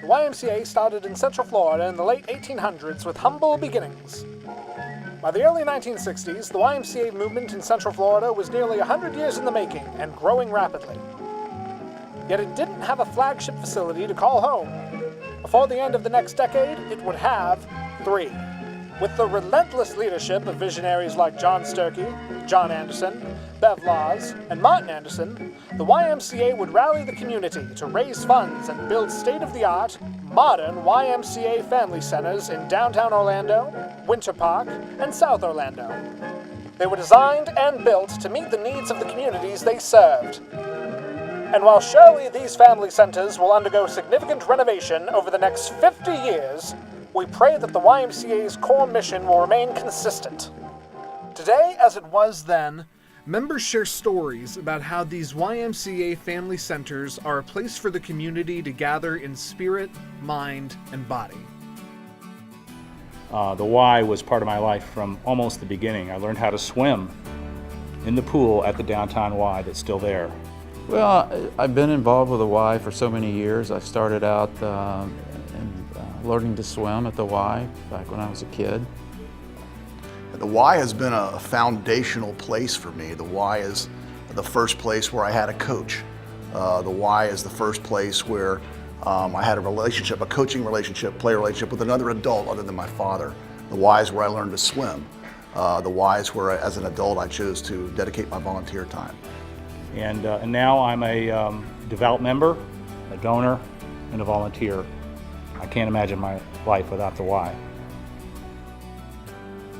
The YMCA started in Central Florida in the late 1800s with humble beginnings. By the early 1960s, the YMCA movement in Central Florida was nearly 100 years in the making and growing rapidly. Yet it didn't have a flagship facility to call home. Before the end of the next decade, it would have 3. With the relentless leadership of visionaries like John Sturkey, John Anderson, Bev Laws, and Martin Anderson, the YMCA would rally the community to raise funds and build state-of-the-art, modern YMCA family centers in downtown Orlando, Winter Park, and South Orlando. They were designed and built to meet the needs of the communities they served. And while surely these family centers will undergo significant renovation over the next 50 years, we pray that the YMCA's core mission will remain consistent. Today, as it was then, members share stories about how these YMCA family centers are a place for the community to gather in spirit, mind, and body. The Y was part of my life from almost the beginning. I learned how to swim in the pool at the Downtown Y that's still there. Well, I've been involved with the Y for so many years. I started out learning to swim at the Y back when I was a kid. The Y has been a foundational place for me. The Y is the first place where I had a coach. The Y is the first place where I had a relationship, a coaching relationship, player relationship with another adult other than my father. The Y is where I learned to swim. The Y is where, as an adult, I chose to dedicate my volunteer time. And now I'm a devout member, a donor, and a volunteer. I can't imagine my life without the Y.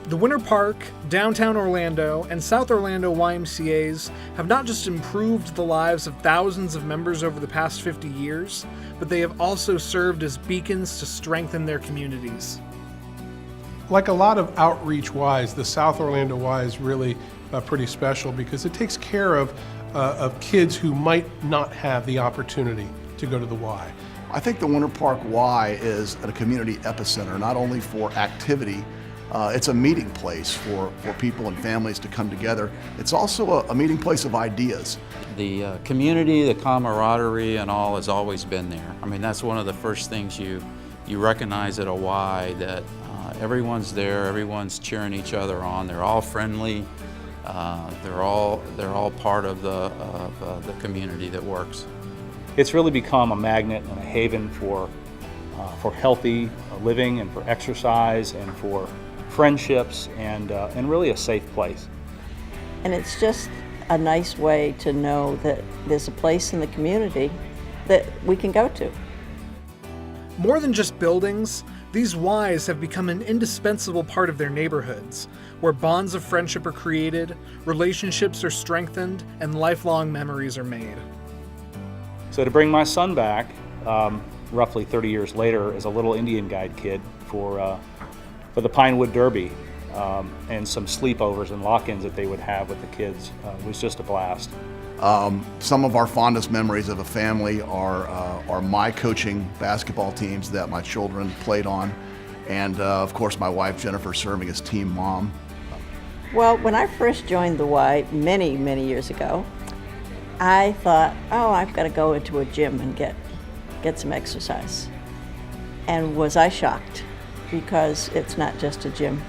The Winter Park, Downtown Orlando, and South Orlando YMCAs have not just improved the lives of thousands of members over the past 50 years, but they have also served as beacons to strengthen their communities. Like a lot of outreach Ys, the South Orlando Y is really pretty special because it takes care of kids who might not have the opportunity to go to the Y. I think the Winter Park Y is a community epicenter, not only for activity, it's a meeting place for people and families to come together. It's also a meeting place of ideas. The community, the camaraderie and all has always been there. I mean, that's one of the first things you recognize at a Y, that everyone's there, everyone's cheering each other on, they're all friendly, they're all part of the community that works. It's really become a magnet and a haven for healthy living and for exercise and for friendships and really a safe place. And it's just a nice way to know that there's a place in the community that we can go to. More than just buildings, these Ys have become an indispensable part of their neighborhoods, where bonds of friendship are created, relationships are strengthened, and lifelong memories are made. So to bring my son back, roughly 30 years later, as a little Indian guide kid for the Pinewood Derby and some sleepovers and lock-ins that they would have with the kids was just a blast. Some of our fondest memories of a family are my coaching basketball teams that my children played on, and of course my wife Jennifer serving as team mom. Well, when I first joined the Y many, many years ago, I thought, oh, I've got to go into a gym and get some exercise. And was I shocked, because it's not just a gym,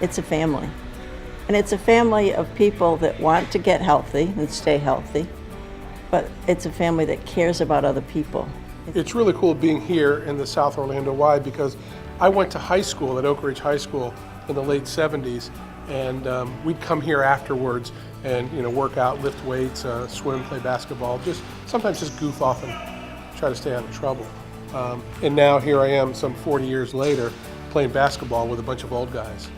it's a family. And it's a family of people that want to get healthy and stay healthy, but it's a family that cares about other people. It's really cool being here in the South Orlando Y because I went to high school at Oak Ridge High School in the late 70s, and we'd come here afterwards and work out, lift weights, swim, play basketball, sometimes just goof off and try to stay out of trouble. And now here I am some 40 years later playing basketball with a bunch of old guys.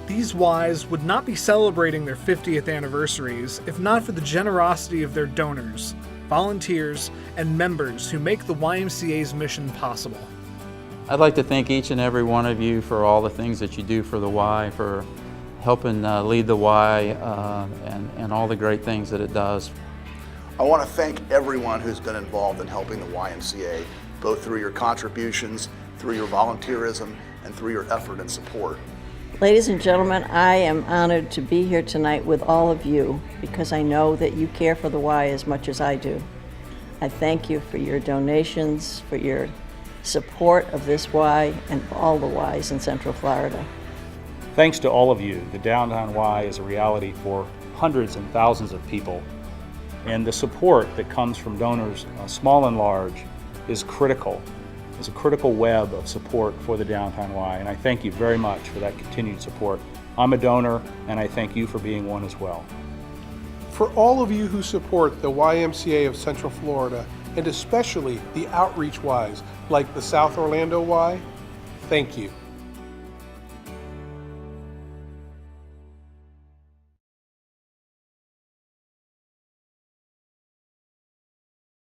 These Ys would not be celebrating their 50th anniversaries if not for the generosity of their donors, volunteers, and members who make the YMCA's mission possible. I'd like to thank each and every one of you for all the things that you do for the Y, for helping lead the Y and all the great things that it does. I want to thank everyone who's been involved in helping the YMCA, both through your contributions, through your volunteerism, and through your effort and support. Ladies and gentlemen, I am honored to be here tonight with all of you because I know that you care for the Y as much as I do. I thank you for your donations, for your support of this Y and all the Ys in Central Florida. Thanks to all of you, the Downtown Y is a reality for hundreds and thousands of people. And the support that comes from donors, small and large, is critical. It's a critical web of support for the Downtown Y, and I thank you very much for that continued support. I'm a donor, and I thank you for being one as well. For all of you who support the YMCA of Central Florida, and especially the outreach Ys, like the South Orlando Y, thank you.